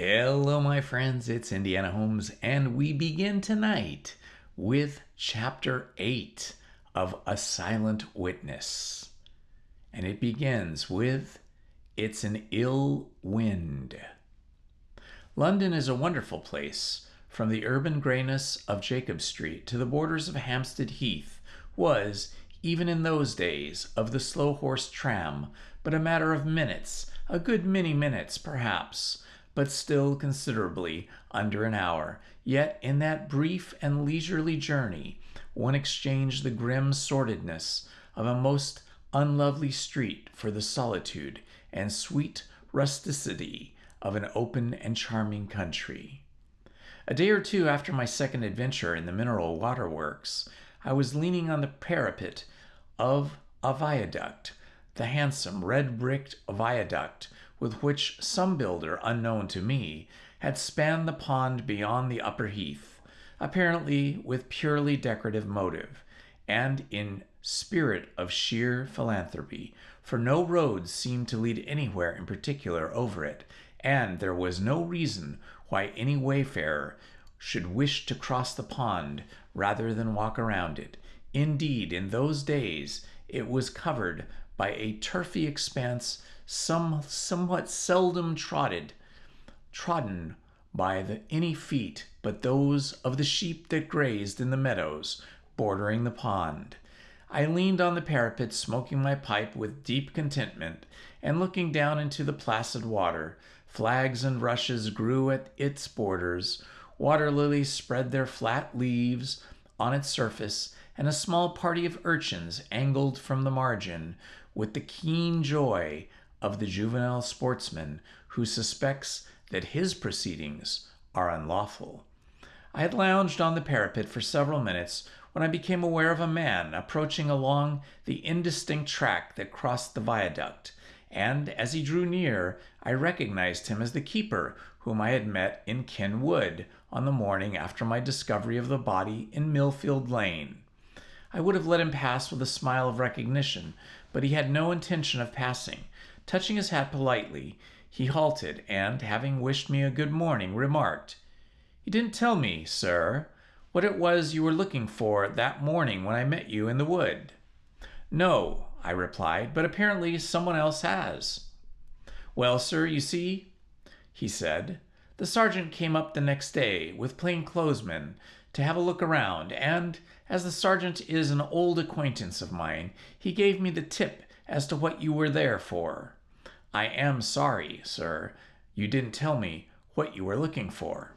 Hello, my friends. It's Indiana Homes, and we begin tonight with Chapter 8 of A Silent Witness. And it begins with, "It's an ill wind." London is a wonderful place. From the urban grayness of Jacob Street to the borders of Hampstead Heath was, even in those days of the slow-horse tram, but a matter of minutes, a good many minutes perhaps, but still considerably under an hour. Yet in that brief and leisurely journey one exchanged the grim sordidness of a most unlovely street for the solitude and sweet rusticity of an open and charming country. A day or two after my second adventure in the mineral water works, I was leaning on the parapet of a viaduct, the handsome red-bricked viaduct with which some builder, unknown to me, had spanned the pond beyond the upper heath, apparently with purely decorative motive, and in spirit of sheer philanthropy, for no road seemed to lead anywhere in particular over it, and there was no reason why any wayfarer should wish to cross the pond rather than walk around it. Indeed, in those days it was covered by a turfy expanse somewhat seldom trodden by any feet but those of the sheep that grazed in the meadows bordering the pond. I leaned on the parapet, smoking my pipe with deep contentment, and looking down into the placid water. Flags and rushes grew at its borders, water lilies spread their flat leaves on its surface, and a small party of urchins angled from the margin with the keen joy of the juvenile sportsman who suspects that his proceedings are unlawful. I had lounged on the parapet for several minutes when I became aware of a man approaching along the indistinct track that crossed the viaduct, and as he drew near, I recognized him as the keeper whom I had met in Ken Wood on the morning after my discovery of the body in Millfield Lane. I would have let him pass with a smile of recognition, but he had no intention of passing. Touching his hat politely, he halted, and, having wished me a good morning, remarked, "You didn't tell me, sir, what it was you were looking for that morning when I met you in the wood." "No," I replied, "but apparently someone else has." "Well, sir, you see," he said, "the sergeant came up the next day with plainclothesmen to have a look around, and as the sergeant is an old acquaintance of mine, he gave me the tip as to what you were there for. I am sorry, sir, you didn't tell me what you were looking for."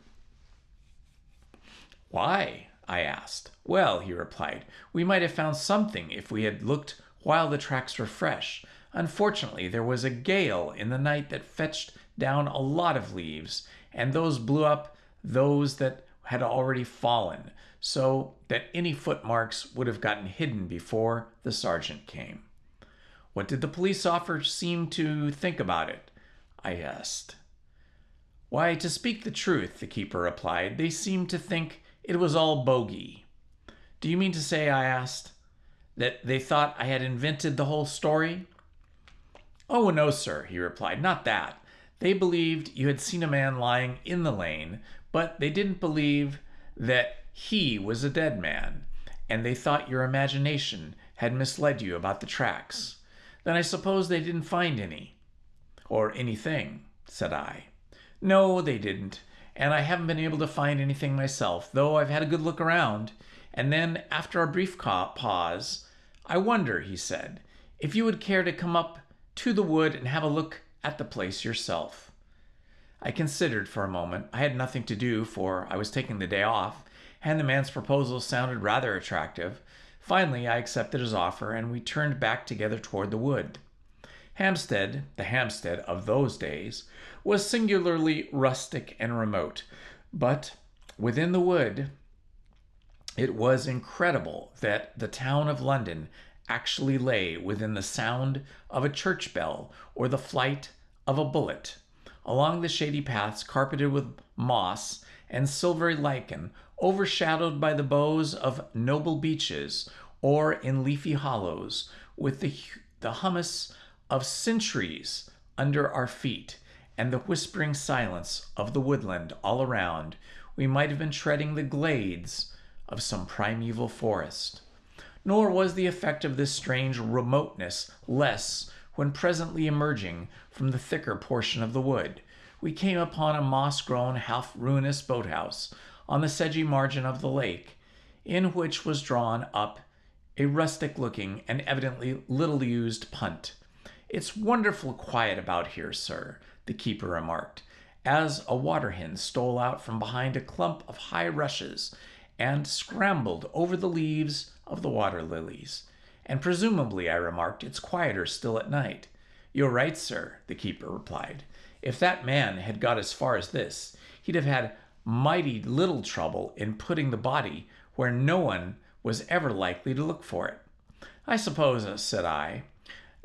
"Why?" I asked. "Well," he replied, "we might have found something if we had looked while the tracks were fresh. Unfortunately, there was a gale in the night that fetched down a lot of leaves, and those blew up those that had already fallen, so that any footmarks would have gotten hidden before the sergeant came." "What did the police officer seem to think about it?" I asked. "Why, to speak the truth," the keeper replied, "they seemed to think it was all bogey." "Do you mean to say," I asked, "that they thought I had invented the whole story?" "Oh, no, sir," he replied, "not that. They believed you had seen a man lying in the lane, but they didn't believe that he was a dead man, and they thought your imagination had misled you about the tracks." "Then I suppose they didn't find any." "Or anything," said I. "No, they didn't, and I haven't been able to find anything myself, though I've had a good look around." And then, after a brief pause, "I wonder," he said, "if you would care to come up to the wood and have a look at the place yourself." I considered for a moment. I had nothing to do, for I was taking the day off, and the man's proposal sounded rather attractive. Finally, I accepted his offer, and we turned back together toward the wood. Hampstead, the Hampstead of those days, was singularly rustic and remote, but within the wood it was incredible that the town of London actually lay within the sound of a church bell or the flight of a bullet. Along the shady paths carpeted with moss and silvery lichen, overshadowed by the boughs of noble beeches, or in leafy hollows, with the humus of centuries under our feet, and the whispering silence of the woodland all around, we might have been treading the glades of some primeval forest. Nor was the effect of this strange remoteness less when presently emerging from the thicker portion of the wood, we came upon a moss-grown, half-ruinous boathouse on the sedgy margin of the lake, in which was drawn up a rustic-looking and evidently little-used punt. "It's wonderful quiet about here, sir," the keeper remarked, as a water-hen stole out from behind a clump of high rushes and scrambled over the leaves of the water lilies. "And presumably," I remarked, "it's quieter still at night." "You're right, sir," the keeper replied. "If that man had got as far as this, he'd have had mighty little trouble in putting the body where no one was ever likely to look for it." "I suppose," said I,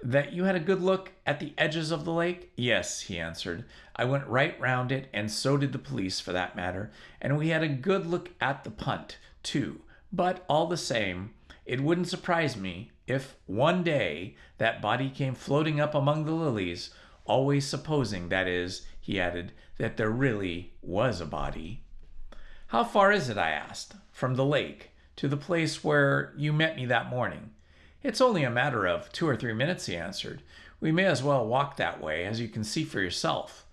"that you had a good look at the edges of the lake?" "Yes," he answered. "I went right round it, and so did the police, for that matter, and we had a good look at the punt, too. But all the same, it wouldn't surprise me if one day that body came floating up among the lilies, always supposing, that is," he added, "that there really was a body." "How far is it," I asked, "from the lake to the place where you met me that morning?" "It's only a matter of 2 or 3 minutes," he answered. "We may as well walk that way, as you can see for yourself."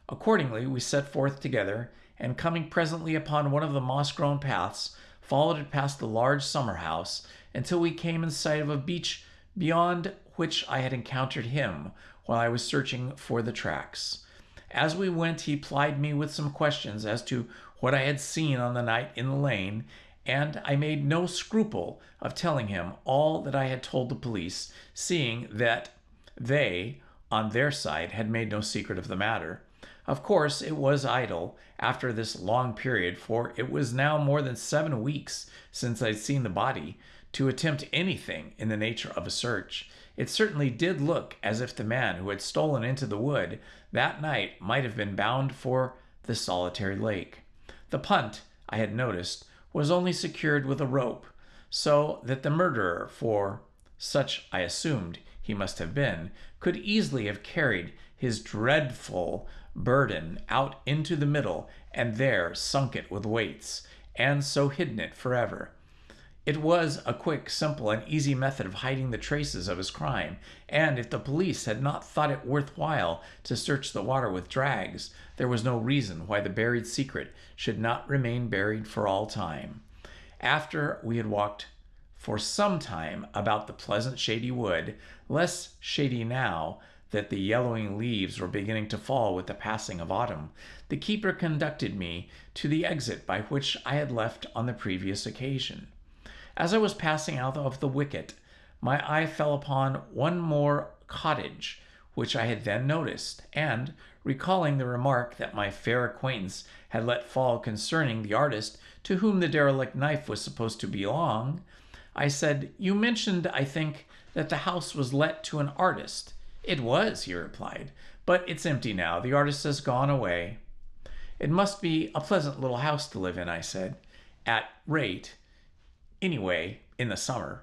Accordingly, we set forth together, and coming presently upon one of the moss-grown paths, followed it past the large summer-house until we came in sight of a beach beyond which I had encountered him while I was searching for the tracks. As we went, he plied me with some questions as to what I had seen on the night in the lane, and I made no scruple of telling him all that I had told the police, seeing that they, on their side, had made no secret of the matter. Of course, it was idle, after this long period, for it was now more than 7 weeks since I'd seen the body, to attempt anything in the nature of a search. It certainly did look as if the man who had stolen into the wood that night might have been bound for the solitary lake. The punt, I had noticed, was only secured with a rope, so that the murderer, for such I assumed he must have been, could easily have carried his dreadful burden out into the middle and there sunk it with weights, and so hidden it forever. It was a quick, simple, and easy method of hiding the traces of his crime, and if the police had not thought it worth while to search the water with drags, there was no reason why the buried secret should not remain buried for all time. After we had walked for some time about the pleasant shady wood, less shady now that the yellowing leaves were beginning to fall with the passing of autumn, the keeper conducted me to the exit by which I had left on the previous occasion. As I was passing out of the wicket, my eye fell upon one more cottage, which I had then noticed, and, recalling the remark that my fair acquaintance had let fall concerning the artist to whom the derelict knife was supposed to belong, I said, "You mentioned, I think, that the house was let to an artist." "It was," he replied, "but it's empty now. The artist has gone away." "It must be a pleasant little house to live in," I said. "At rate, anyway, in the summer."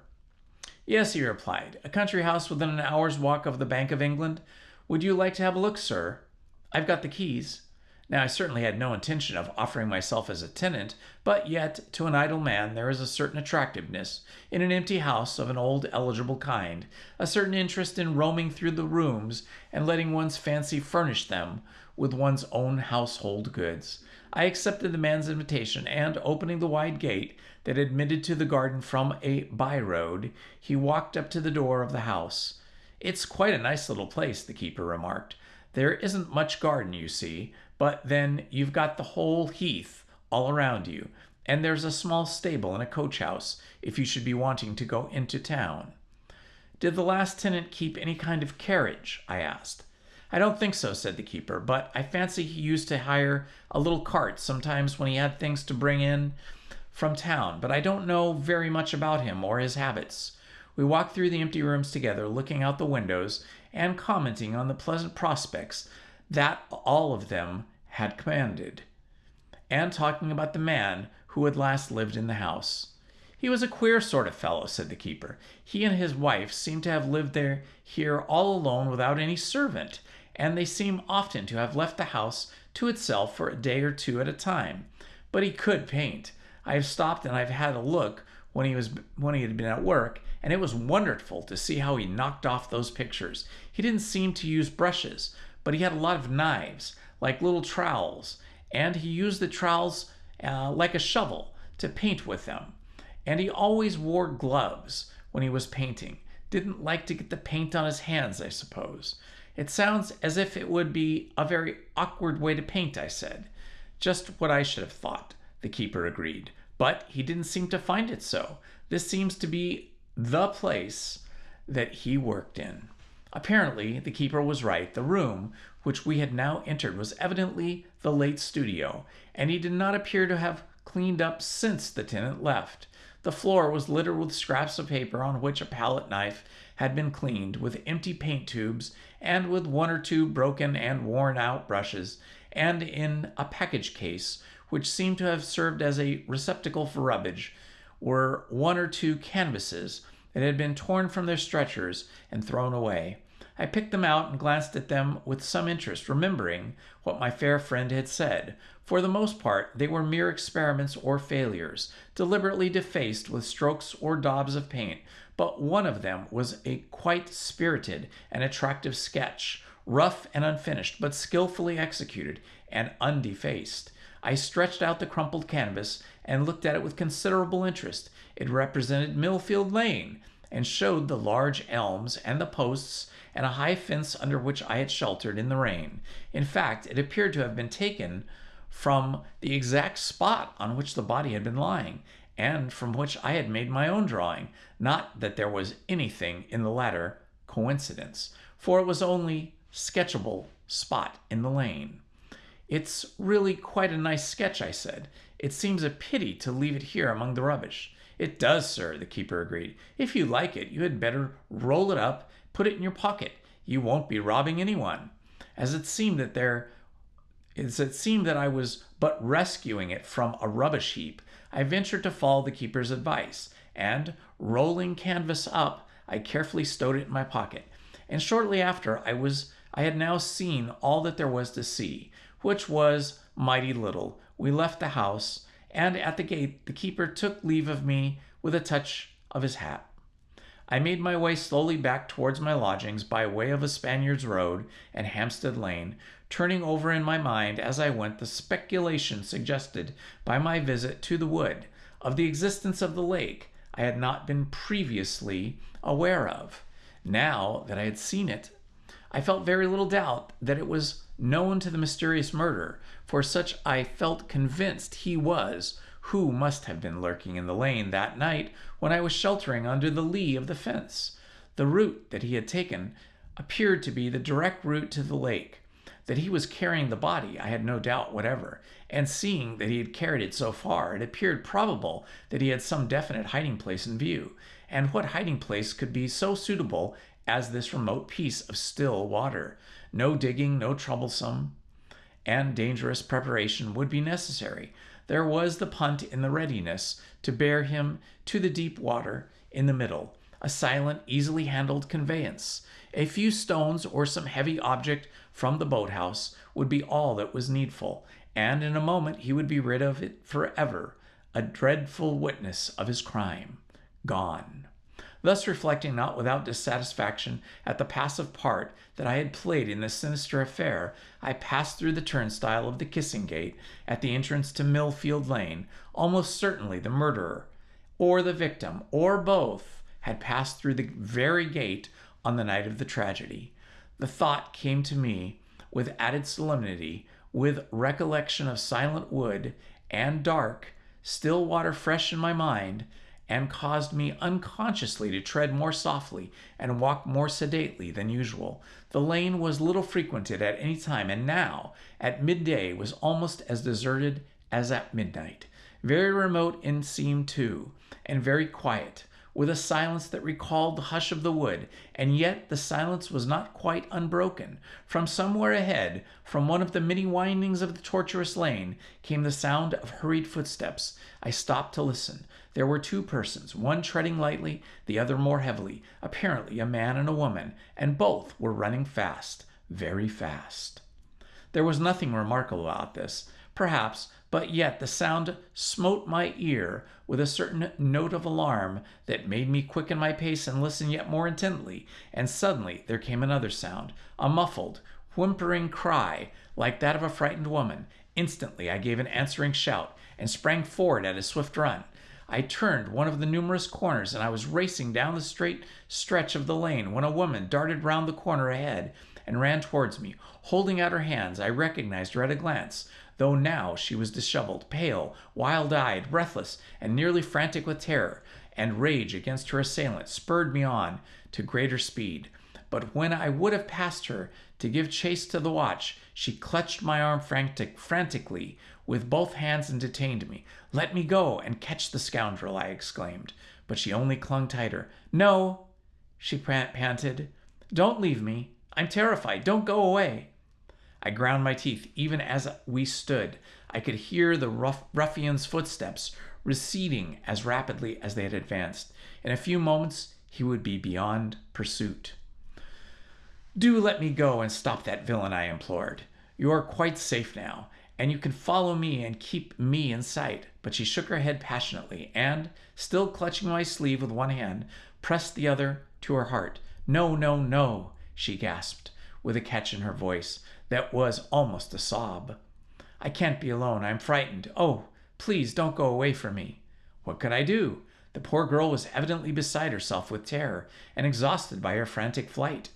"Yes," he replied, "a country house within an hour's walk of the Bank of England. Would you like to have a look, sir? I've got the keys." Now, I certainly had no intention of offering myself as a tenant, but yet, to an idle man, there is a certain attractiveness in an empty house of an old eligible kind, a certain interest in roaming through the rooms and letting one's fancy furnish them with one's own household goods. I accepted the man's invitation, and, opening the wide gate that admitted to the garden from a by-road, he walked up to the door of the house. "It's quite a nice little place," the keeper remarked. "There isn't much garden, you see, but then you've got the whole heath all around you, and there's a small stable and a coach-house if you should be wanting to go into town." "Did the last tenant keep any kind of carriage?" I asked. "I don't think so," said the keeper, "but I fancy he used to hire a little cart sometimes when he had things to bring in from town, but I don't know very much about him or his habits." We walked through the empty rooms together, looking out the windows and commenting on the pleasant prospects that all of them had commanded, and talking about the man who had last lived in the house. "He was a queer sort of fellow," said the keeper. "He and his wife seemed to have lived here all alone without any servant, and they seem often to have left the house to itself for a day or two at a time. But he could paint. I have stopped and I've had a look when he had been at work, and it was wonderful to see how he knocked off those pictures. He didn't seem to use brushes, but he had a lot of knives, like little trowels, and he used the trowels like a shovel to paint with them. And he always wore gloves when he was painting. Didn't like to get the paint on his hands, I suppose. It sounds as if it would be a very awkward way to paint, I said. Just what I should have thought, the keeper agreed. But he didn't seem to find it so. This seems to be the place that he worked in. Apparently, the keeper was right. The room which we had now entered was evidently the late studio, and he did not appear to have cleaned up since the tenant left. The floor was littered with scraps of paper on which a palette knife had been cleaned, with empty paint tubes, and with one or two broken and worn-out brushes, and in a package case, which seemed to have served as a receptacle for rubbish, were one or two canvases that had been torn from their stretchers and thrown away. I picked them out and glanced at them with some interest, remembering what my fair friend had said. For the most part, they were mere experiments or failures, deliberately defaced with strokes or daubs of paint, but one of them was a quite spirited and attractive sketch, rough and unfinished, but skillfully executed and undefaced. I stretched out the crumpled canvas and looked at it with considerable interest. It represented Millfield Lane and showed the large elms and the posts and a high fence under which I had sheltered in the rain. In fact, it appeared to have been taken from the exact spot on which the body had been lying, and from which I had made my own drawing. Not that there was anything in the latter coincidence, for it was only sketchable spot in the lane. It's really quite a nice sketch, I said. It seems a pity to leave it here among the rubbish. It does, sir, the keeper agreed. If you like it, you had better roll it up, put it in your pocket. You won't be robbing anyone. As it seemed that I was but rescuing it from a rubbish heap, I ventured to follow the keeper's advice, and, rolling canvas up, I carefully stowed it in my pocket. And shortly after, I had now seen all that there was to see, which was mighty little. We left the house, and at the gate the keeper took leave of me with a touch of his hat. I made my way slowly back towards my lodgings by way of a Spaniard's Road and Hampstead Lane, turning over in my mind as I went the speculation suggested by my visit to the wood, of the existence of the lake I had not been previously aware of. Now that I had seen it, I felt very little doubt that it was known to the mysterious murderer, for such I felt convinced he was, who must have been lurking in the lane that night when I was sheltering under the lee of the fence. The route that he had taken appeared to be the direct route to the lake. That he was carrying the body, I had no doubt whatever, and seeing that he had carried it so far, it appeared probable that he had some definite hiding place in view. And what hiding place could be so suitable as this remote piece of still water? No digging, no troublesome and dangerous preparation would be necessary. There was the punt in the readiness to bear him to the deep water in the middle, a silent, easily handled conveyance. A few stones or some heavy object from the boathouse would be all that was needful, and in a moment he would be rid of it forever, a dreadful witness of his crime, gone. Thus reflecting not without dissatisfaction at the passive part that I had played in this sinister affair, I passed through the turnstile of the Kissing Gate at the entrance to Millfield Lane. Almost certainly the murderer, or the victim, or both, had passed through the very gate on the night of the tragedy. The thought came to me with added solemnity, with recollection of silent wood and dark, still water fresh in my mind, and caused me unconsciously to tread more softly and walk more sedately than usual. The lane was little frequented at any time, and now, at midday, was almost as deserted as at midnight. Very remote it seemed too, and very quiet, with a silence that recalled the hush of the wood, and yet the silence was not quite unbroken. From somewhere ahead, from one of the many windings of the tortuous lane, came the sound of hurried footsteps. I stopped to listen. There were two persons, one treading lightly, the other more heavily, apparently a man and a woman, and both were running fast, very fast. There was nothing remarkable about this, perhaps, but yet the sound smote my ear with a certain note of alarm that made me quicken my pace and listen yet more intently, and suddenly there came another sound, a muffled, whimpering cry like that of a frightened woman. Instantly I gave an answering shout and sprang forward at a swift run. I turned one of the numerous corners, and I was racing down the straight stretch of the lane when a woman darted round the corner ahead and ran towards me. Holding out her hands, I recognized her at a glance, though now she was disheveled, pale, wild-eyed, breathless, and nearly frantic with terror, and rage against her assailant spurred me on to greater speed. But when I would have passed her to give chase to the watch, she clutched my arm frantically with both hands and detained me. "Let me go and catch the scoundrel," I exclaimed, but she only clung tighter. "No," she panted. "Don't leave me. I'm terrified. Don't go away." I ground my teeth. Even as we stood, I could hear the ruffian's footsteps receding as rapidly as they had advanced. In a few moments, he would be beyond pursuit. "Do let me go and stop that villain," I implored. "You are quite safe now, and you can follow me and keep me in sight." But she shook her head passionately and, still clutching my sleeve with one hand, pressed the other to her heart. "No, no, no," she gasped, with a catch in her voice that was almost a sob. "I can't be alone. I'm frightened. Oh, please don't go away from me." What could I do? The poor girl was evidently beside herself with terror and exhausted by her frantic flight.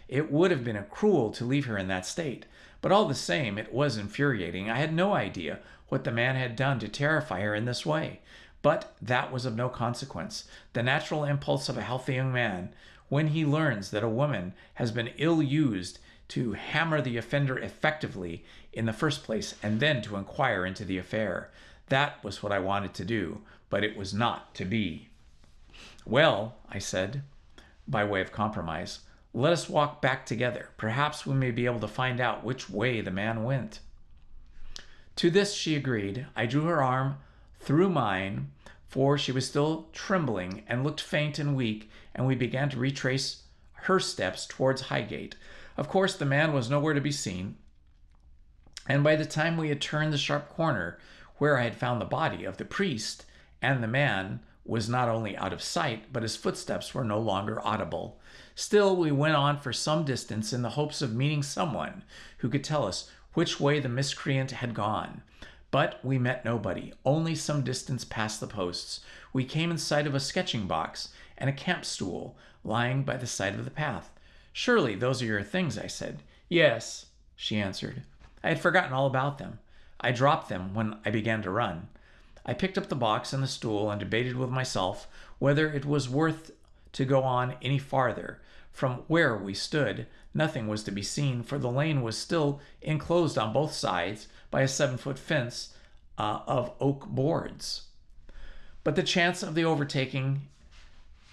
It would have been cruel to leave her in that state, but all the same it was infuriating. I had no idea what the man had done to terrify her in this way, but that was of no consequence. The natural impulse of a healthy young man, when he learns that a woman has been ill-used, to hammer the offender effectively in the first place and then to inquire into the affair. That was what I wanted to do, but it was not to be. "Well," I said, by way of compromise, "let us walk back together. Perhaps we may be able to find out which way the man went." To this she agreed. I drew her arm through mine, for she was still trembling and looked faint and weak, and we began to retrace her steps towards Highgate. Of course, the man was nowhere to be seen, and by the time we had turned the sharp corner where I had found the body of the priest, and the man was not only out of sight, but his footsteps were no longer audible. Still, we went on for some distance in the hopes of meeting someone who could tell us which way the miscreant had gone. But we met nobody. Only some distance past the posts, we came in sight of a sketching box and a camp stool lying by the side of the path. "Surely those are your things," I said. "Yes," she answered. I had forgotten all about them. I dropped them when I began to run. I picked up the box and the stool and debated with myself whether it was worth to go on any farther. From where we stood, nothing was to be seen, for the lane was still enclosed on both sides by a 7-foot fence of oak boards. But the chance of the overtaking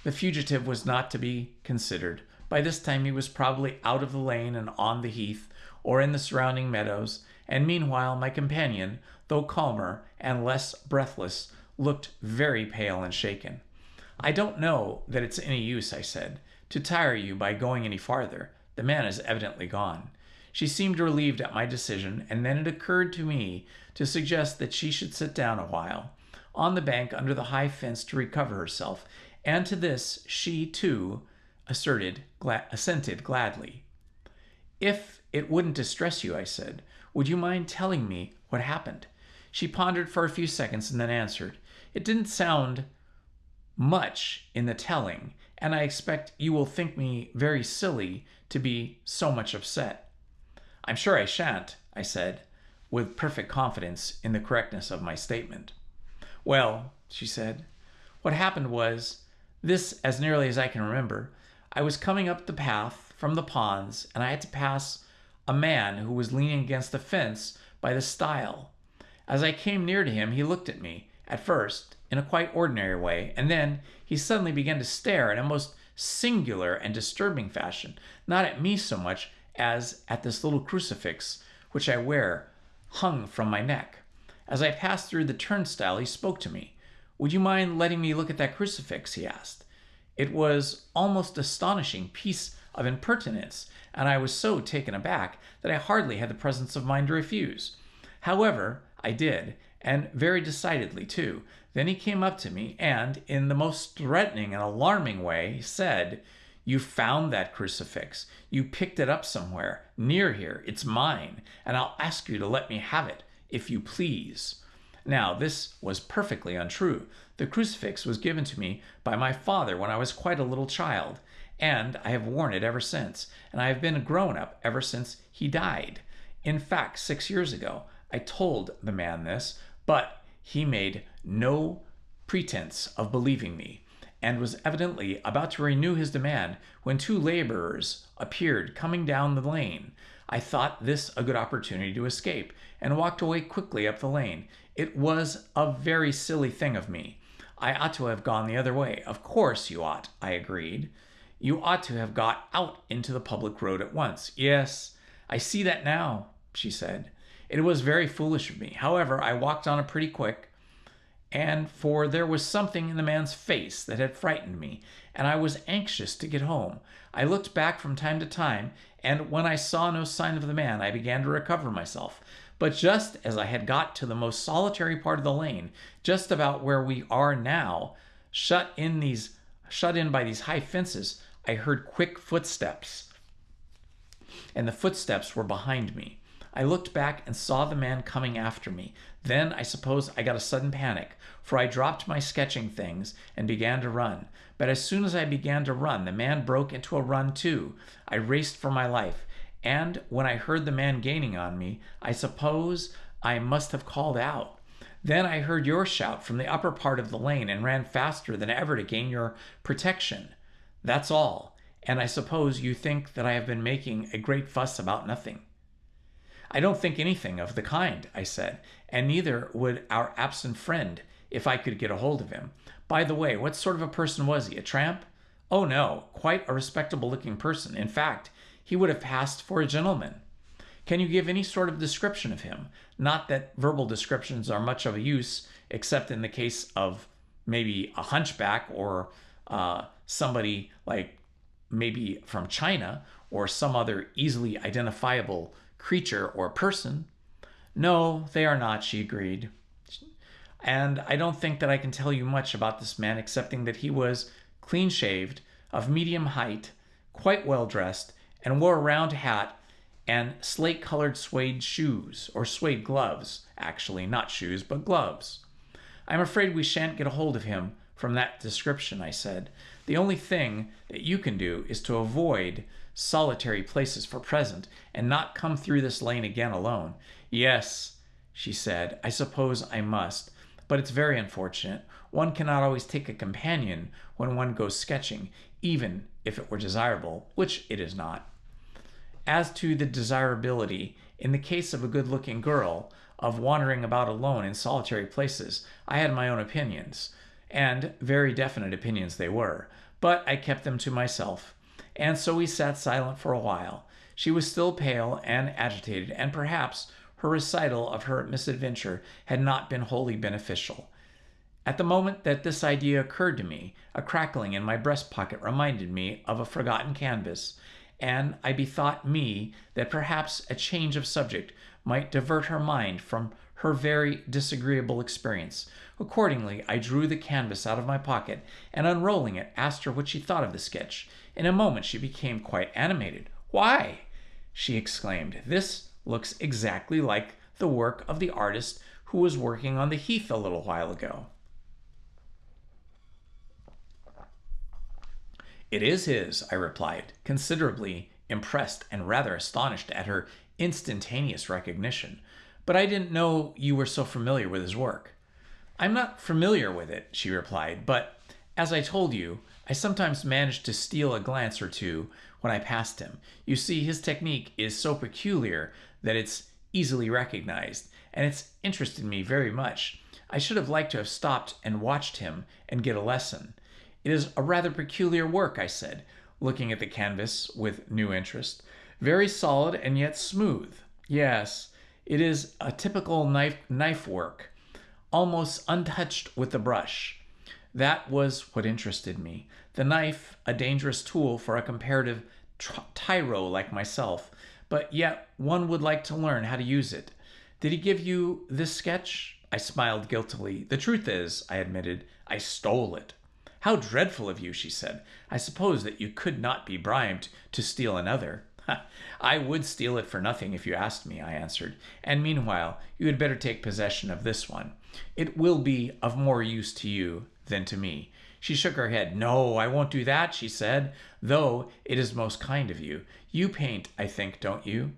the fugitive was not to be considered. By this time he was probably out of the lane and on the heath or in the surrounding meadows, and meanwhile my companion, though calmer and less breathless, looked very pale and shaken. "I don't know that it's any use," I said, "to tire you by going any farther. The man is evidently gone." She seemed relieved at my decision, and then it occurred to me to suggest that she should sit down a while on the bank under the high fence to recover herself, and to this she, too, assented gladly. "If it wouldn't distress you," I said, "would you mind telling me what happened?" She pondered for a few seconds and then answered, "It didn't sound much in the telling, and I expect you will think me very silly to be so much upset." "I'm sure I shan't," I said, with perfect confidence in the correctness of my statement. "Well," she said, "what happened was this, as nearly as I can remember. I was coming up the path from the ponds, and I had to pass a man who was leaning against the fence by the stile. As I came near to him, he looked at me, at first, in a quite ordinary way, and then he suddenly began to stare in a most singular and disturbing fashion, not at me so much as at this little crucifix which I wear hung from my neck. As I passed through the turnstile, he spoke to me. 'Would you mind letting me look at that crucifix?' he asked. It was almost astonishing piece of impertinence, and I was so taken aback that I hardly had the presence of mind to refuse. However, I did, and very decidedly too. Then he came up to me and, in the most threatening and alarming way, said, "You found that crucifix. You picked it up somewhere, near here. It's mine, and I'll ask you to let me have it, if you please." Now, this was perfectly untrue. The crucifix was given to me by my father when I was quite a little child, and I have worn it ever since, and I have been a grown-up ever since he died. In fact, 6 years ago, I told the man this, but he made no pretense of believing me, and was evidently about to renew his demand when 2 laborers appeared coming down the lane. I thought this a good opportunity to escape, and walked away quickly up the lane. It was a very silly thing of me. I ought to have gone the other way. Of course you ought, I agreed. You ought to have got out into the public road at once. Yes, I see that now, she said. It was very foolish of me. However, I walked on pretty quick, and for there was something in the man's face that had frightened me, and I was anxious to get home. I looked back from time to time, and when I saw no sign of the man, I began to recover myself. But just as I had got to the most solitary part of the lane, just about where we are now, shut in by these high fences, I heard quick footsteps, and the footsteps were behind me. I looked back and saw the man coming after me. Then I suppose I got a sudden panic, for I dropped my sketching things and began to run. But as soon as I began to run, the man broke into a run too. I raced for my life, and when I heard the man gaining on me, I suppose I must have called out. Then I heard your shout from the upper part of the lane and ran faster than ever to gain your protection. That's all, and I suppose you think that I have been making a great fuss about nothing. I don't think anything of the kind, I said, and neither would our absent friend if I could get a hold of him. By the way, what sort of a person was he? A tramp? Oh no, quite a respectable-looking person. In fact, he would have passed for a gentleman. Can you give any sort of description of him? Not that verbal descriptions are much of a use, except in the case of maybe a hunchback or somebody like maybe from China or some other easily identifiable creature or person. No, they are not, she agreed. And I don't think that I can tell you much about this man excepting that he was clean-shaved, of medium height, quite well-dressed, and wore a round hat and slate-colored suede shoes, or suede gloves, actually, not shoes, but gloves. I'm afraid we shan't get a hold of him from that description, I said. The only thing that you can do is to avoid solitary places for present and not come through this lane again alone. Yes, she said, I suppose I must, but it's very unfortunate. One cannot always take a companion when one goes sketching, even if it were desirable, which it is not. As to the desirability, in the case of a good-looking girl, of wandering about alone in solitary places, I had my own opinions, and very definite opinions they were, but I kept them to myself. And so we sat silent for a while. She was still pale and agitated, and perhaps her recital of her misadventure had not been wholly beneficial. At the moment that this idea occurred to me, a crackling in my breast pocket reminded me of a forgotten canvas, and I bethought me that perhaps a change of subject might divert her mind from her very disagreeable experience. Accordingly, I drew the canvas out of my pocket, and unrolling it, asked her what she thought of the sketch. In a moment she became quite animated. "Why," she exclaimed, "this looks exactly like the work of the artist who was working on the heath a little while ago." "It is his," I replied, considerably impressed and rather astonished at her instantaneous recognition. "But I didn't know you were so familiar with his work." "I'm not familiar with it," she replied, "but, as I told you, I sometimes managed to steal a glance or two when I passed him. You see, his technique is so peculiar that it's easily recognized, and it's interested me very much. I should have liked to have stopped and watched him and get a lesson." "It is a rather peculiar work," I said, looking at the canvas with new interest. "Very solid and yet smooth." "Yes, it is a typical knife work, almost untouched with the brush. That was what interested me. The knife, a dangerous tool for a comparative tyro like myself, but yet one would like to learn how to use it. Did he give you this sketch? I smiled guiltily. The truth is, I admitted, I stole it. How dreadful of you, she said. I suppose that you could not be bribed to steal another. I would steal it for nothing if you asked me, I answered. And meanwhile, you had better take possession of this one. It will be of more use to you than to me. She shook her head. No, I won't do that, she said, though it is most kind of you. You paint, I think, don't you?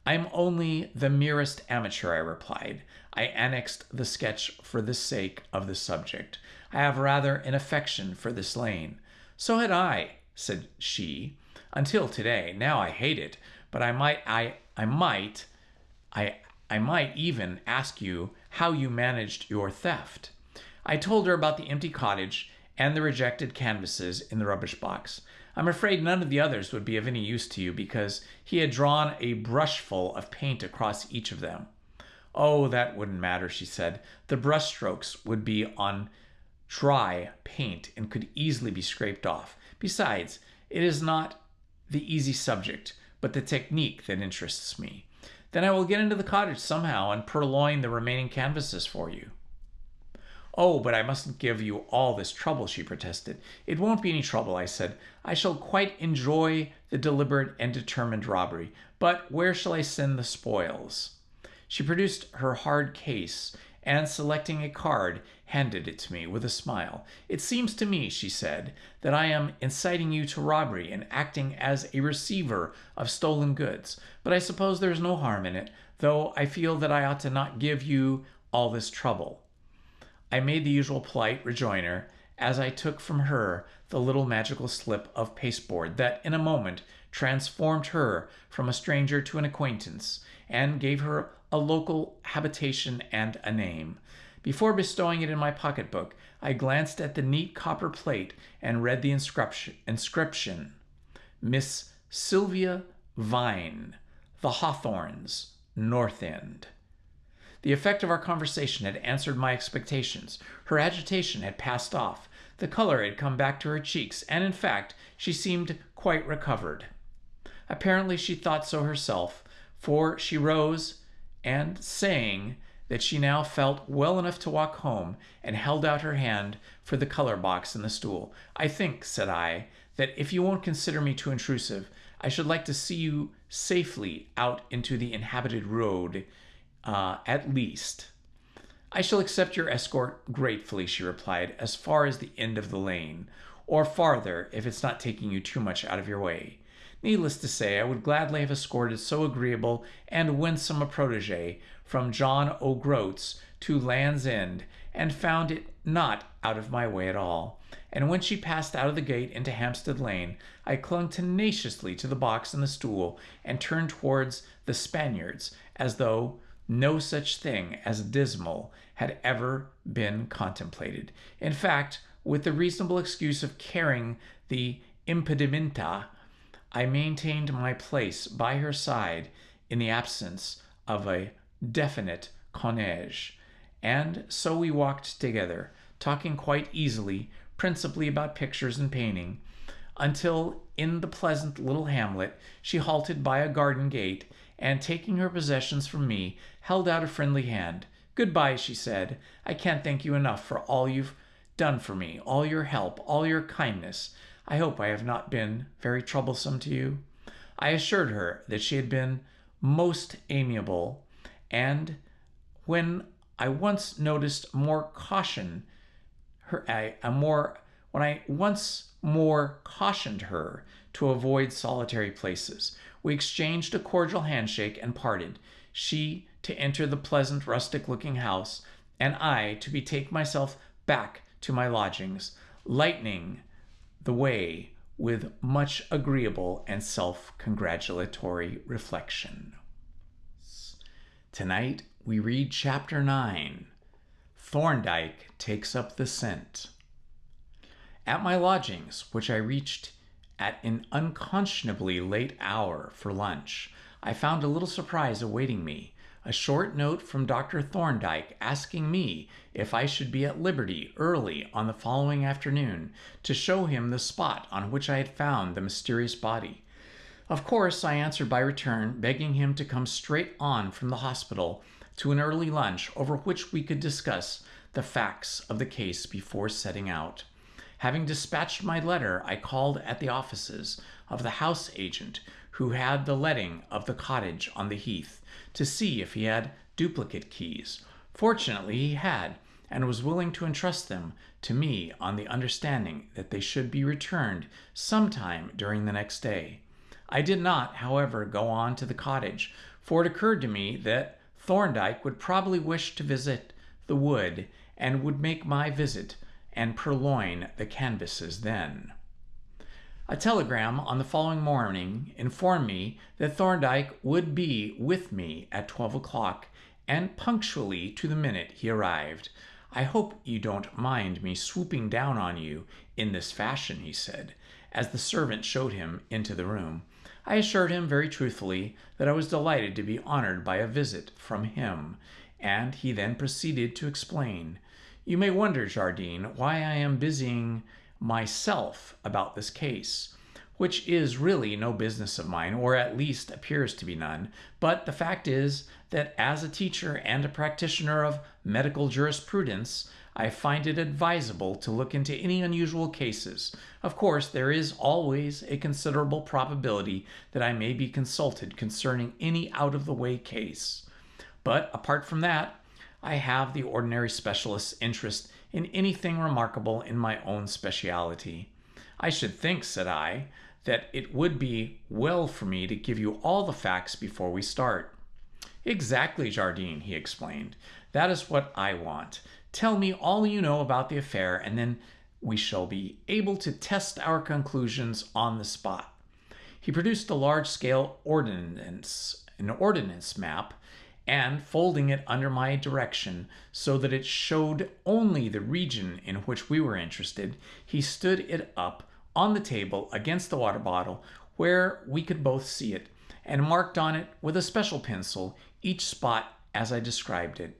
I'm only the merest amateur, I replied. I annexed the sketch for the sake of the subject. I have rather an affection for this lane. So had I, said she, until today. Now I hate it, but I might even ask you how you managed your theft. I told her about the empty cottage and the rejected canvases in the rubbish box. I'm afraid none of the others would be of any use to you because he had drawn a brushful of paint across each of them. Oh, that wouldn't matter, she said. The brushstrokes would be on dry paint and could easily be scraped off. Besides, it is not the easy subject, but the technique that interests me. Then I will get into the cottage somehow and purloin the remaining canvases for you. Oh, but I mustn't give you all this trouble, she protested. It won't be any trouble, I said. I shall quite enjoy the deliberate and determined robbery. But where shall I send the spoils? She produced her hard case and, selecting a card, handed it to me with a smile. It seems to me, she said, that I am inciting you to robbery and acting as a receiver of stolen goods. But I suppose there is no harm in it, though I feel that I ought to not give you all this trouble. I made the usual polite rejoinder as I took from her the little magical slip of pasteboard that in a moment transformed her from a stranger to an acquaintance and gave her a local habitation and a name. Before bestowing it in my pocketbook, I glanced at the neat copper plate and read the inscription, Miss Sylvia Vine, The Hawthorns, North End. The effect of our conversation had answered my expectations. Her agitation had passed off. The color had come back to her cheeks, and in fact, she seemed quite recovered. Apparently she thought so herself, for she rose and, saying that she now felt well enough to walk home, and held out her hand for the color box and the stool. I think, said I, that if you won't consider me too intrusive, I should like to see you safely out into the inhabited road, at least. I shall accept your escort gratefully, she replied, as far as the end of the lane, or farther if it's not taking you too much out of your way. Needless to say, I would gladly have escorted so agreeable and winsome a protege from John O'Groats to Land's End, and found it not out of my way at all. And when she passed out of the gate into Hampstead Lane, I clung tenaciously to the box and the stool, and turned towards the Spaniards, as though no such thing as dismal had ever been contemplated. In fact, with the reasonable excuse of carrying the impedimenta, I maintained my place by her side in the absence of a definite connage, and so we walked together, talking quite easily, principally about pictures and painting, until in the pleasant little hamlet she halted by a garden gate, and taking her possessions from me, held out a friendly hand. Goodbye, she said. I can't thank you enough for all you've done for me, all your help, all your kindness. I hope I have not been very troublesome to you. I assured her that she had been most amiable, and when I once cautioned her to avoid solitary places, we exchanged a cordial handshake and parted, she to enter the pleasant rustic-looking house, and I to betake myself back to my lodgings, lightening the way with much agreeable and self-congratulatory reflection. Tonight we read Chapter 9, Thorndyke Takes Up the Scent. At my lodgings, which I reached at an unconscionably late hour for lunch, I found a little surprise awaiting me. A short note from Dr. Thorndyke asking me if I should be at liberty early on the following afternoon to show him the spot on which I had found the mysterious body. Of course, I answered by return, begging him to come straight on from the hospital to an early lunch over which we could discuss the facts of the case before setting out. Having dispatched my letter, I called at the offices of the house agent who had the letting of the cottage on the heath to see if he had duplicate keys. Fortunately, he had, and was willing to entrust them to me on the understanding that they should be returned sometime during the next day. I did not, however, go on to the cottage, for it occurred to me that Thorndyke would probably wish to visit the wood and would make my visit and purloin the canvases then. A telegram on the following morning informed me that Thorndyke would be with me at 12 o'clock, and punctually to the minute he arrived. "I hope you don't mind me swooping down on you in this fashion," he said, as the servant showed him into the room. I assured him very truthfully that I was delighted to be honored by a visit from him, and he then proceeded to explain. "You may wonder, Jardine, why I am busying myself about this case, which is really no business of mine, or at least appears to be none. But the fact is that as a teacher and a practitioner of medical jurisprudence, I find it advisable to look into any unusual cases. Of course, there is always a considerable probability that I may be consulted concerning any out-of-the-way case. But apart from that, I have the ordinary specialist's interest in anything remarkable in my own speciality. I should think," said I, "that it would be well for me to give you all the facts before we start." "Exactly, Jardine," he explained. "That is what I want. Tell me all you know about the affair, and then we shall be able to test our conclusions on the spot." He produced a large-scale ordnance map, and folding it under my direction so that it showed only the region in which we were interested, he stood it up on the table against the water bottle where we could both see it, and marked on it with a special pencil each spot as I described it.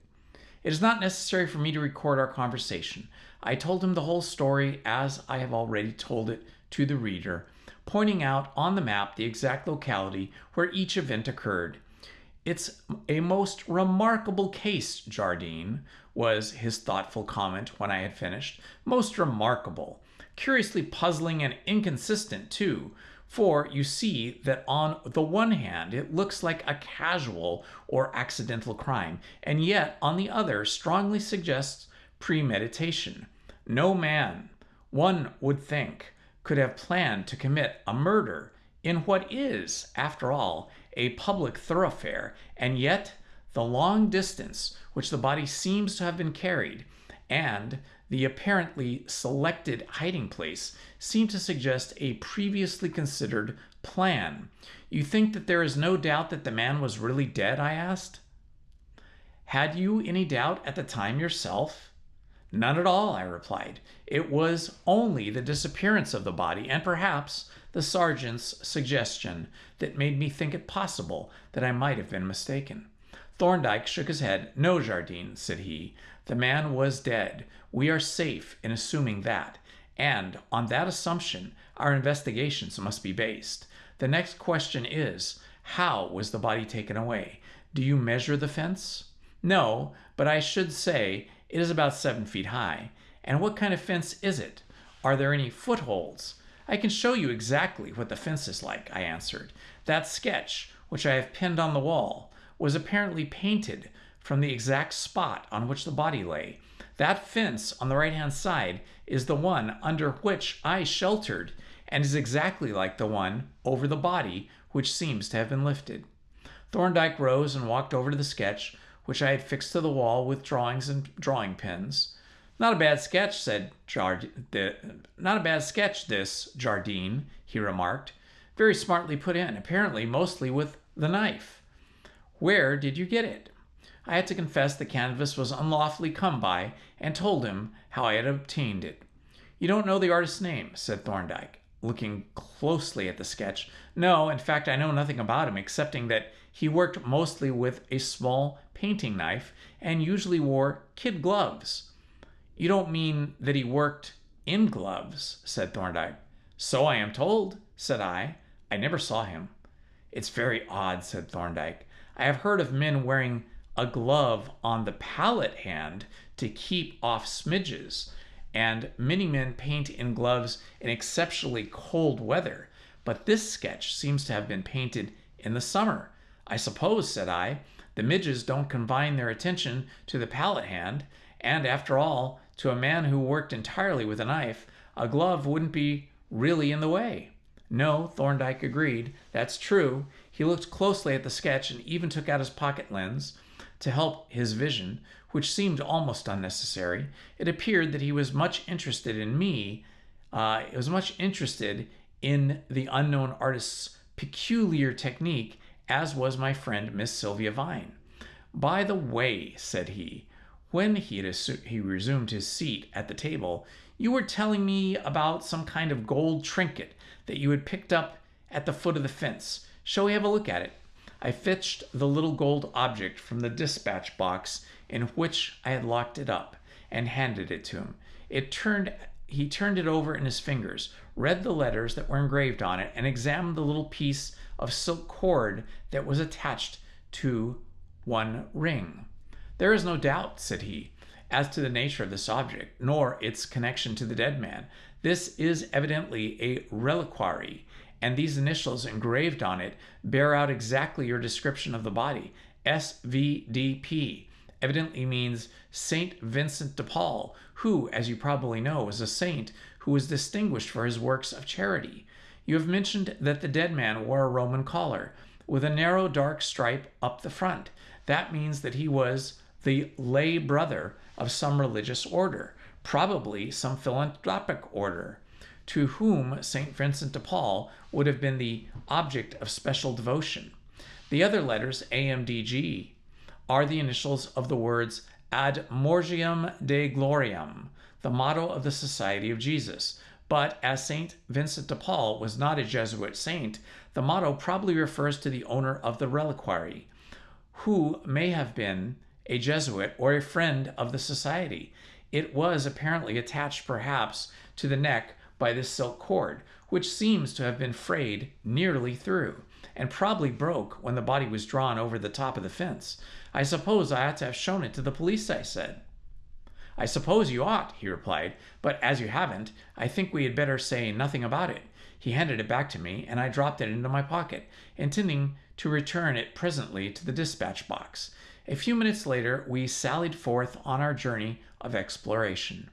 It is not necessary for me to record our conversation. I told him the whole story as I have already told it to the reader, pointing out on the map the exact locality where each event occurred. "It's a most remarkable case, Jardine," was his thoughtful comment when I had finished. "Most remarkable. Curiously puzzling and inconsistent, too, for you see that on the one hand it looks like a casual or accidental crime, and yet on the other strongly suggests premeditation. No man, one would think, could have planned to commit a murder in what is, after all, a public thoroughfare, and yet the long distance which the body seems to have been carried, and the apparently selected hiding place, seem to suggest a previously considered plan. You think that there is no doubt that the man was really dead?" I asked. "Had you any doubt at the time yourself?" "None at all," I replied. "It was only the disappearance of the body, and perhaps the sergeant's suggestion, that made me think it possible that I might have been mistaken." Thorndyke shook his head. "No, Jardine," said he. "The man was dead. We are safe in assuming that, and on that assumption our investigations must be based. The next question is, how was the body taken away? Do you measure the fence?" "No, but I should say it is about 7 feet high." "And what kind of fence is it? Are there any footholds?" "I can show you exactly what the fence is like," I answered. "That sketch, which I have pinned on the wall, was apparently painted from the exact spot on which the body lay. That fence on the right-hand side is the one under which I sheltered, and is exactly like the one over the body, which seems to have been lifted." Thorndyke rose and walked over to the sketch, which I had fixed to the wall with drawings and drawing pins. Not a bad sketch, this, Jardine," he remarked. "Very smartly put in, apparently mostly with the knife. Where did you get it?" I had to confess the canvas was unlawfully come by, and told him how I had obtained it. "You don't know the artist's name?" said Thorndyke, looking closely at the sketch. "No, in fact, I know nothing about him, excepting that he worked mostly with a small painting knife, and usually wore kid gloves." "You don't mean that he worked in gloves?" said Thorndyke. "So I am told," said I. "I never saw him." It's very odd, said Thorndyke. I have heard of men wearing a glove on the palette hand to keep off smidges, and many men paint in gloves in exceptionally cold weather, but this sketch seems to have been painted in the summer. I suppose, said I, the midges don't confine their attention to the palette hand, and after all, to a man who worked entirely with a knife, a glove wouldn't be really in the way. No, Thorndyke agreed. That's true. He looked closely at the sketch and even took out his pocket lens to help his vision, which seemed almost unnecessary. It appeared that he was much interested in me. In the unknown artist's peculiar technique, as was my friend Miss Sylvia Vine. By the way, said he, when he resumed his seat at the table, you were telling me about some kind of gold trinket that you had picked up at the foot of the fence. Shall we have a look at it? I fetched the little gold object from the dispatch box in which I had locked it up and handed it to him. He turned it over in his fingers, read the letters that were engraved on it, and examined the little piece of silk cord that was attached to one ring. There is no doubt, said he, as to the nature of this object, nor its connection to the dead man. This is evidently a reliquary, and these initials engraved on it bear out exactly your description of the body. SVDP evidently means Saint Vincent de Paul, who, as you probably know, was a saint who was distinguished for his works of charity. You have mentioned that the dead man wore a Roman collar with a narrow dark stripe up the front. That means that he was the lay brother of some religious order, probably some philanthropic order, to whom St. Vincent de Paul would have been the object of special devotion. The other letters, AMDG, are the initials of the words Ad Morgium Dei Gloriam, the motto of the Society of Jesus. But as St. Vincent de Paul was not a Jesuit saint, the motto probably refers to the owner of the reliquary, who may have been a Jesuit or a friend of the society. It was apparently attached perhaps to the neck by this silk cord, which seems to have been frayed nearly through, and probably broke when the body was drawn over the top of the fence. I suppose I ought to have shown it to the police, I said. I suppose you ought, he replied, but as you haven't, I think we had better say nothing about it. He handed it back to me, and I dropped it into my pocket, intending to return it presently to the dispatch box. A few minutes later, we sallied forth on our journey of exploration.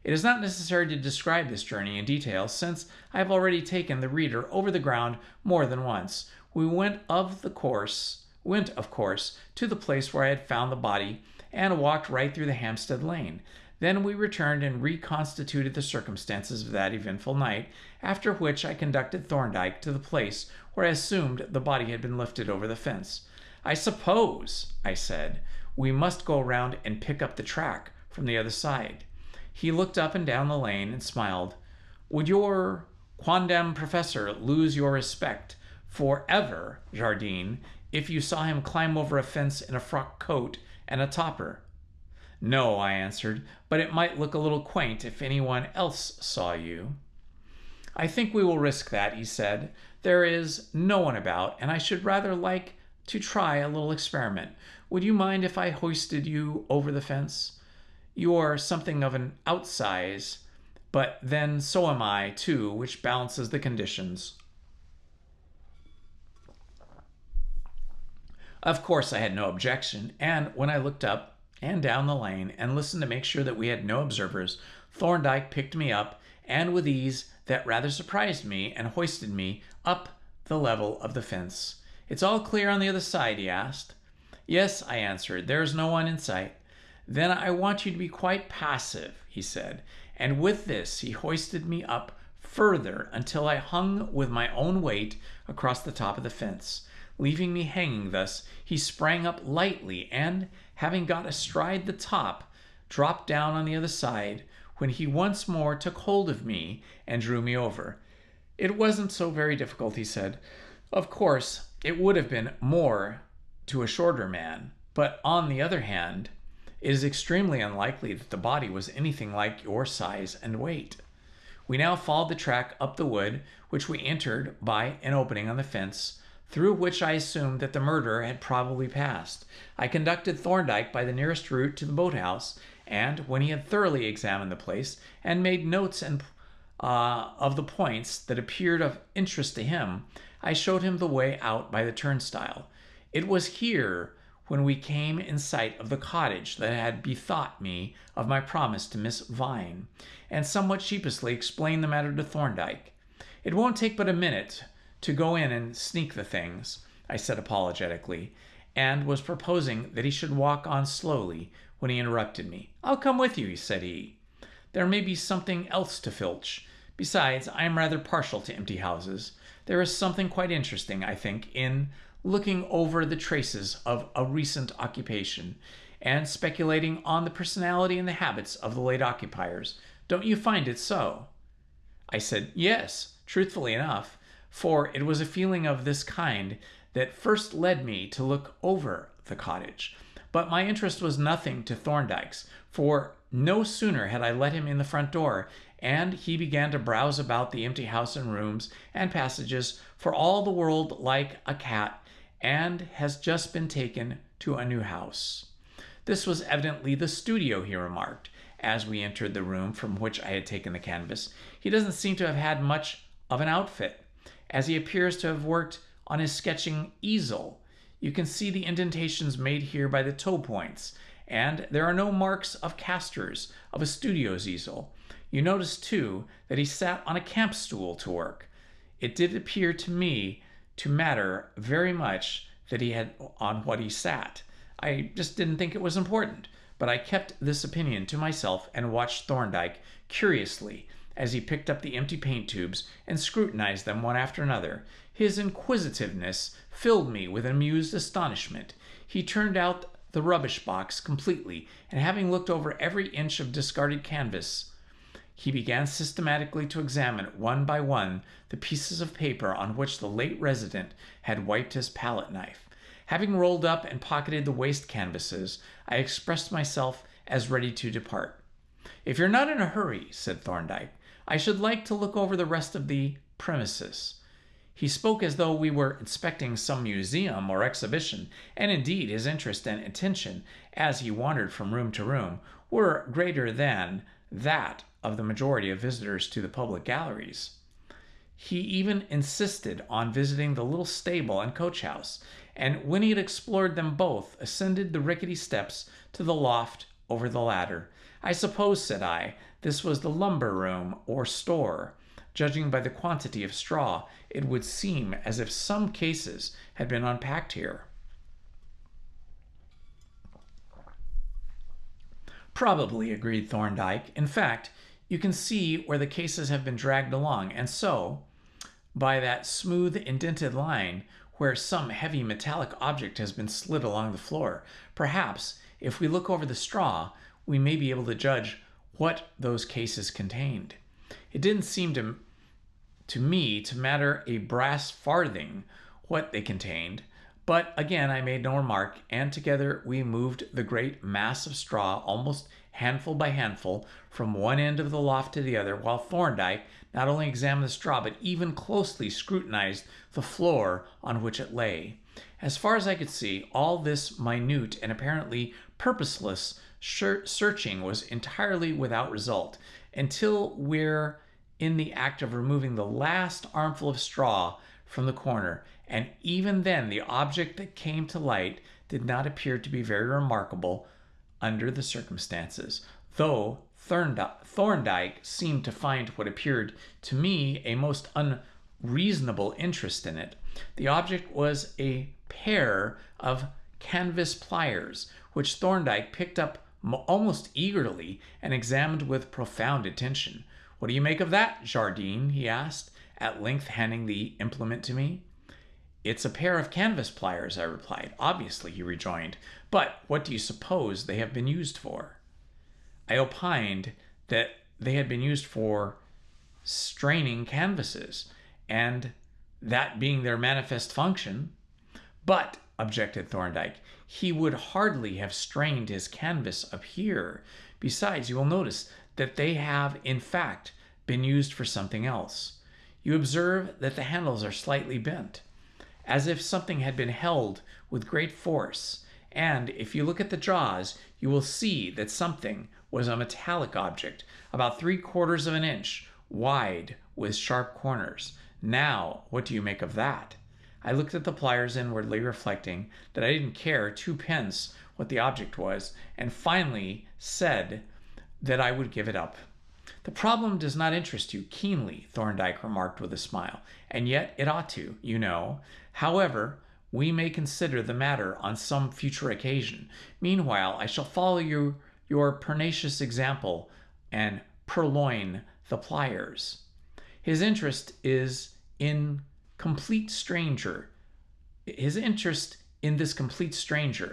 It is not necessary to describe this journey in detail, since I have already taken the reader over the ground more than once. We went, of course, to the place where I had found the body, and walked right through the Hampstead Lane. Then we returned and reconstituted the circumstances of that eventful night, after which I conducted Thorndyke to the place where I assumed the body had been lifted over the fence. I suppose, I said, we must go around and pick up the track from the other side. He looked up and down the lane and smiled. Would your quondam professor lose your respect forever, Jardine, if you saw him climb over a fence in a frock coat and a topper? No, I answered, but it might look a little quaint if anyone else saw you. I think we will risk that, he said. There is no one about, and I should rather like to try a little experiment. Would you mind if I hoisted you over the fence? You're something of an outsize, but then so am I, too, which balances the conditions. Of course, I had no objection, and when I looked up and down the lane and listened to make sure that we had no observers, Thorndyke picked me up, and with ease that rather surprised me, and hoisted me up the level of the fence. It's all clear on the other side, he asked. Yes, I answered. There's no one in sight. Then I want you to be quite passive, he said, and with this he hoisted me up further until I hung with my own weight across the top of the fence. Leaving me hanging thus, he sprang up lightly and, having got astride the top, dropped down on the other side, when he once more took hold of me and drew me over. It wasn't so very difficult, he said. Of course, it would have been more to a shorter man, but on the other hand, it is extremely unlikely that the body was anything like your size and weight. We now followed the track up the wood, which we entered by an opening on the fence. through which I assumed that the murderer had probably passed. I conducted Thorndyke by the nearest route to the boathouse, and when he had thoroughly examined the place and made notes of the points that appeared of interest to him, I showed him the way out by the turnstile. It was here, when we came in sight of the cottage, that I had bethought me of my promise to Miss Vine, and somewhat sheepishly explained the matter to Thorndyke. "It won't take but a minute to go in and sneak the things," I said apologetically, and was proposing that he should walk on slowly when he interrupted me. "I'll come with you," said he. "There may be something else to filch. Besides, I am rather partial to empty houses. There is something quite interesting, I think, in looking over the traces of a recent occupation and speculating on the personality and the habits of the late occupiers. Don't you find it so?" I said yes, truthfully enough, for it was a feeling of this kind that first led me to look over the cottage. But my interest was nothing to Thorndyke's, for no sooner had I let him in the front door, and he began to browse about the empty house and rooms and passages for all the world like a cat, and has just been taken to a new house. This was evidently the studio, he remarked, as we entered the room from which I had taken the canvas. "He doesn't seem to have had much of an outfit, as he appears to have worked on his sketching easel. You can see the indentations made here by the toe points, and there are no marks of casters of a studio's easel. You notice, too, that he sat on a camp stool to work. It did appear to me to matter very much that he had on what he sat. I just didn't think it was important, but I kept this opinion to myself and watched Thorndyke curiously as he picked up the empty paint tubes and scrutinized them one after another. His inquisitiveness filled me with amused astonishment. He turned out the rubbish box completely, and having looked over every inch of discarded canvas, he began systematically to examine one by one the pieces of paper on which the late resident had wiped his palette knife. Having rolled up and pocketed the waste canvases, I expressed myself as ready to depart. "If you're not in a hurry," said Thorndyke, "I should like to look over the rest of the premises." He spoke as though we were inspecting some museum or exhibition, and indeed his interest and attention, as he wandered from room to room, were greater than that of the majority of visitors to the public galleries. He even insisted on visiting the little stable and coach house, and when he had explored them both, ascended the rickety steps to the loft over the ladder. "I suppose," said I, "this was the lumber room or store. Judging by the quantity of straw, it would seem as if some cases had been unpacked here." "Probably," agreed Thorndyke. "In fact, you can see where the cases have been dragged along, and so, by that smooth indented line, where some heavy metallic object has been slid along the floor. Perhaps, if we look over the straw, we may be able to judge what those cases contained." It didn't seem to me to matter a brass farthing what they contained, but again I made no remark, and together we moved the great mass of straw almost handful by handful from one end of the loft to the other, while Thorndyke not only examined the straw but even closely scrutinized the floor on which it lay. As far as I could see, all this minute and apparently purposeless searching was entirely without result, until we're in the act of removing the last armful of straw from the corner, and even then the object that came to light did not appear to be very remarkable under the circumstances, though Thorndyke seemed to find what appeared to me a most unreasonable interest in it. The object was a pair of canvas pliers, which Thorndyke picked up almost eagerly and examined with profound attention. "What do you make of that, Jardine?" he asked, at length handing the implement to me. "It's a pair of canvas pliers," I replied. "Obviously," he rejoined. "But what do you suppose they have been used for?" I opined that they had been used for straining canvases, and that being their manifest function. "But," objected Thorndyke, "he would hardly have strained his canvas up here. Besides, you will notice that they have, in fact, been used for something else. You observe that the handles are slightly bent. as if something had been held with great force. And if you look at the jaws, you will see that something was a metallic object, about 3/4 of an inch wide with sharp corners. Now, what do you make of that? I looked at the pliers inwardly, reflecting that I didn't care 2 pence what the object was, and finally said that I would give it up. The problem does not interest you keenly, Thorndyke remarked with a smile, and yet it ought to, you know. However, we may consider the matter on some future occasion. Meanwhile, I shall follow your pernicious example and purloin the pliers. His interest in this complete stranger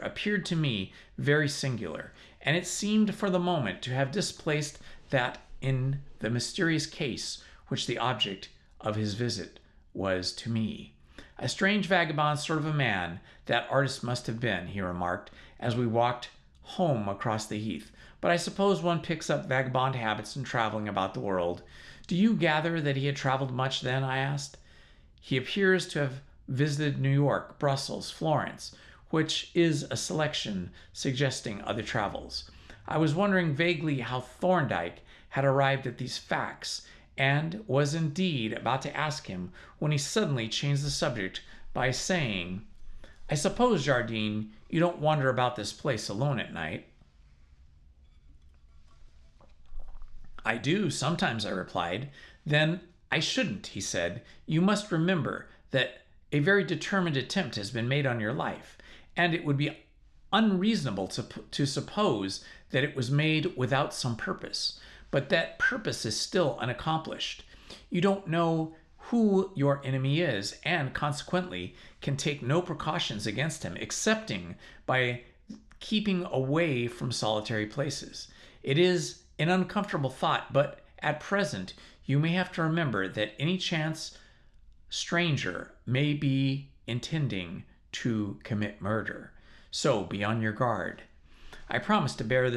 appeared to me very singular, and it seemed for the moment to have displaced that in the mysterious case which the object of his visit was to me. A strange vagabond sort of a man that artist must have been, he remarked, as we walked home across the heath. But I suppose one picks up vagabond habits in traveling about the world. Do you gather that he had traveled much then? I asked. He appears to have visited New York, Brussels, Florence, which is a selection suggesting other travels. I was wondering vaguely how Thorndyke had arrived at these facts, and was indeed about to ask him when he suddenly changed the subject by saying, I suppose, Jardine, you don't wander about this place alone at night? I do, sometimes, I replied. Then I shouldn't, he said. You must remember that a very determined attempt has been made on your life, and it would be unreasonable to suppose that it was made without some purpose. But that purpose is still unaccomplished. You don't know who your enemy is, and consequently can take no precautions against him, excepting by keeping away from solitary places. It is an uncomfortable thought, but at present you may have to remember that any chance stranger may be intending to commit murder. So be on your guard. I promised to bear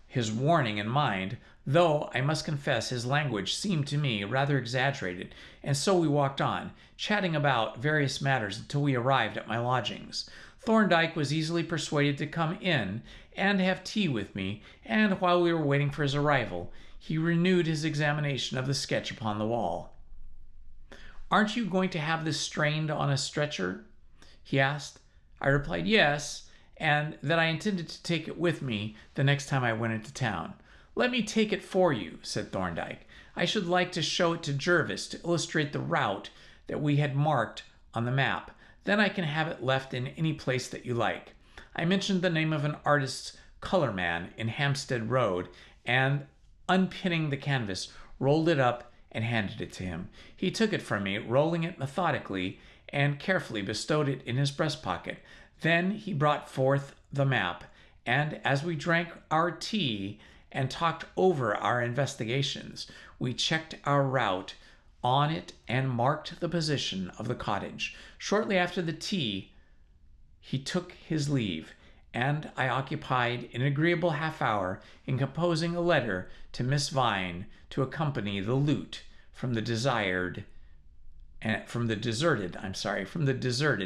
his warning in mind, though I must confess his language seemed to me rather exaggerated, and so we walked on, chatting about various matters until we arrived at my lodgings. Thorndyke was easily persuaded to come in and have tea with me, and while we were waiting for his arrival, he renewed his examination of the sketch upon the wall. Aren't you going to have this strained on a stretcher? He asked. I replied yes, and that I intended to take it with me the next time I went into town. Let me take it for you, said Thorndyke. I should like to show it to Jervis to illustrate the route that we had marked on the map. Then I can have it left in any place that you like. I mentioned the name of an artist's color man in Hampstead Road, and unpinning the canvas, rolled it up and handed it to him. He took it from me, rolling it methodically, and carefully bestowed it in his breast pocket. Then he brought forth the map, and as we drank our tea and talked over our investigations, we checked our route on it and marked the position of the cottage. Shortly after the tea, he took his leave, and I occupied an agreeable half-hour in composing a letter to Miss Vine to accompany the loot from the deserted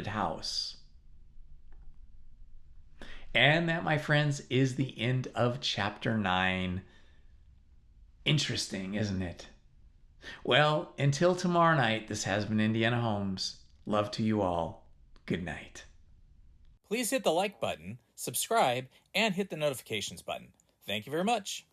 house. And that, my friends, is the end of chapter 9. Interesting, isn't it? Well, until tomorrow night, this has been Indiana Homes. Love to you all. Good night. Please hit the like button, subscribe, and hit the notifications button. Thank you very much.